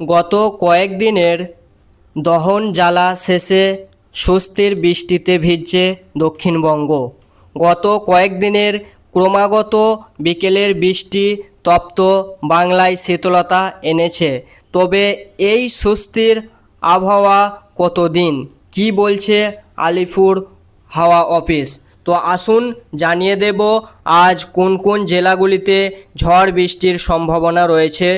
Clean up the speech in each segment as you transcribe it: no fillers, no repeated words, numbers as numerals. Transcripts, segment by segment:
গত কয়েকদিনের দহন জ্বালা শেষে স্বস্তির বৃষ্টিতে ভিজছে দক্ষিণবঙ্গ। গত কয়েকদিনের ক্রমাগত বিকেলের বৃষ্টি তপ্ত বাংলায় শীতলতা এনেছে। তবে এই স্বস্তির আবহাওয়া কতদিন, কি বলছে আলিপুর হাওয়া অফিস? তো আসুন জানিয়ে দেব আজ কোন কোন জেলাগুলিতে ঝড় বৃষ্টির সম্ভাবনা রয়েছে,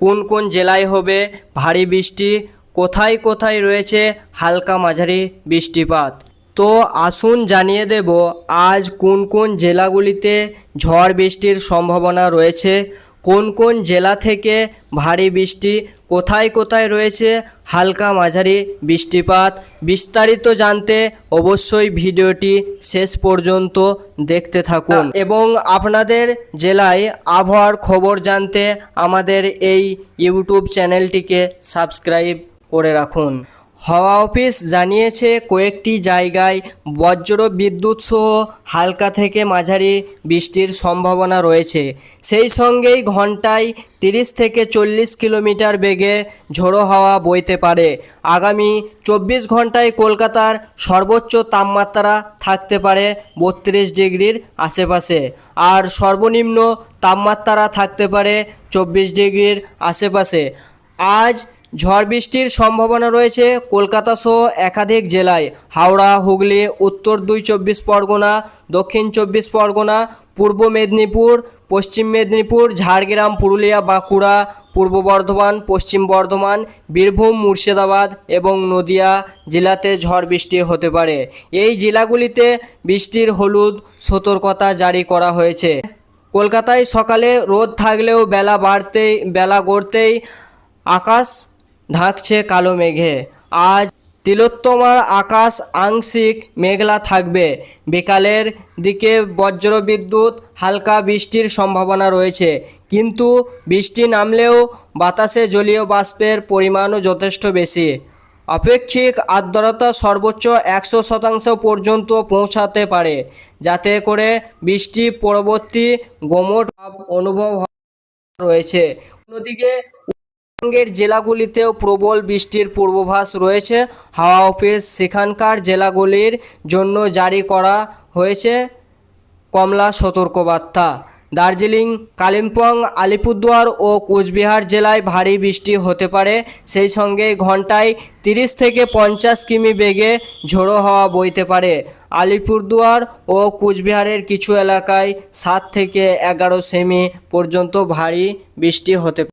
কোন কোন জেলায় হবে ভারী বৃষ্টি, কোথায় কোথায় রয়েছে হালকা মাঝারি বৃষ্টিপাত। তো আসুন জানিয়ে দেব আজ কোন কোন জেলাগুলিতে ঝড় বৃষ্টির সম্ভাবনা রয়েছে, কোন কোন জেলা থেকে ভারী বৃষ্টি, কোথায় কোথায় রয়েছে হালকা মাঝারি বৃষ্টিপাত। বিস্তারিত জানতে অবশ্যই ভিডিওটি শেষ পর্যন্ত দেখতে থাকুন এবং আপনাদের জেলায় আবহাওয়ার খবর জানতে আমাদের এই ইউটিউব চ্যানেলটিকে সাবস্ক্রাইব করে রাখুন। হাওয়া অফিস জানিয়েছে কয়েকটি জায়গায় বজ্র বিদ্যুৎ সহ হালকা থেকে মাঝারি বৃষ্টির সম্ভাবনা রয়েছে। সেই সঙ্গেই ঘন্টায় 30 থেকে 40 কিলোমিটার বেগে ঝোড়ো হাওয়া বইতে পারে। আগামী 24 ঘন্টায় কলকাতার সর্বোচ্চ তাপমাত্রা থাকতে পারে 32 ডিগ্রির আশেপাশে, আর সর্বনিম্ন তাপমাত্রা থাকতে পারে 24 ডিগ্রির আশেপাশে। আজ ঝড় বৃষ্টির সম্ভাবনা রয়েছে কলকাতা সহ একাধিক জেলায়। হাওড়া, হুগলি, উত্তর 24 পরগনা, দক্ষিণ 24 পরগনা, পূর্ব মেদিনীপুর, পশ্চিম মেদিনীপুর, ঝাড়গ্রাম, পুরুলিয়া, বাঁকুড়া, পূর্ব বর্ধমান, পশ্চিম বর্ধমান, বীরভূম, মুর্শিদাবাদ এবং নদিয়া জেলাতে ঝড় বৃষ্টি হতে পারে। এই জেলাগুলিতে বৃষ্টির হলুদ সতর্কতা জারি করা হয়েছে। কলকাতায় সকালে রোদ থাকলেও বেলা গড়তেই আকাশ ঢাকছে কালো মেঘে। আজ তিলোত্তমার আকাশ আংশিক মেঘলা থাকবে। বিকালের দিকে বজ্রবিদ্যুৎ হালকা বৃষ্টির সম্ভাবনা রয়েছে, কিন্তু বৃষ্টি নামলেও বাতাসে জলীয় বাষ্পের পরিমাণও যথেষ্ট বেশি। আপেক্ষিক আর্দ্রতা সর্বোচ্চ 100% পর্যন্ত পৌঁছাতে পারে, যাতে করে বৃষ্টি পরবর্তী গুমোট ভাব অনুভব রয়েছে। অন্যদিকে পশ্চিমবঙ্গের জেলাগুলিতেও প্রবল বৃষ্টির পূর্বাভাস রয়েছে। হাওয়া অফিস সেখানকার জেলাগুলির জন্য জারি করা হয়েছে কমলা সতর্কবার্তা। দার্জিলিং, কালিম্পং, আলিপুরদুয়ার ও কোচবিহার জেলায় ভারী বৃষ্টি হতে পারে। সেই সঙ্গে ঘন্টায় 30 থেকে 50 কিমি বেগে ঝোড়ো হাওয়া বইতে পারে। আলিপুরদুয়ার ও কোচবিহারের কিছু এলাকায় 7 থেকে 11 সেমি পর্যন্ত ভারী বৃষ্টি হতে পারে।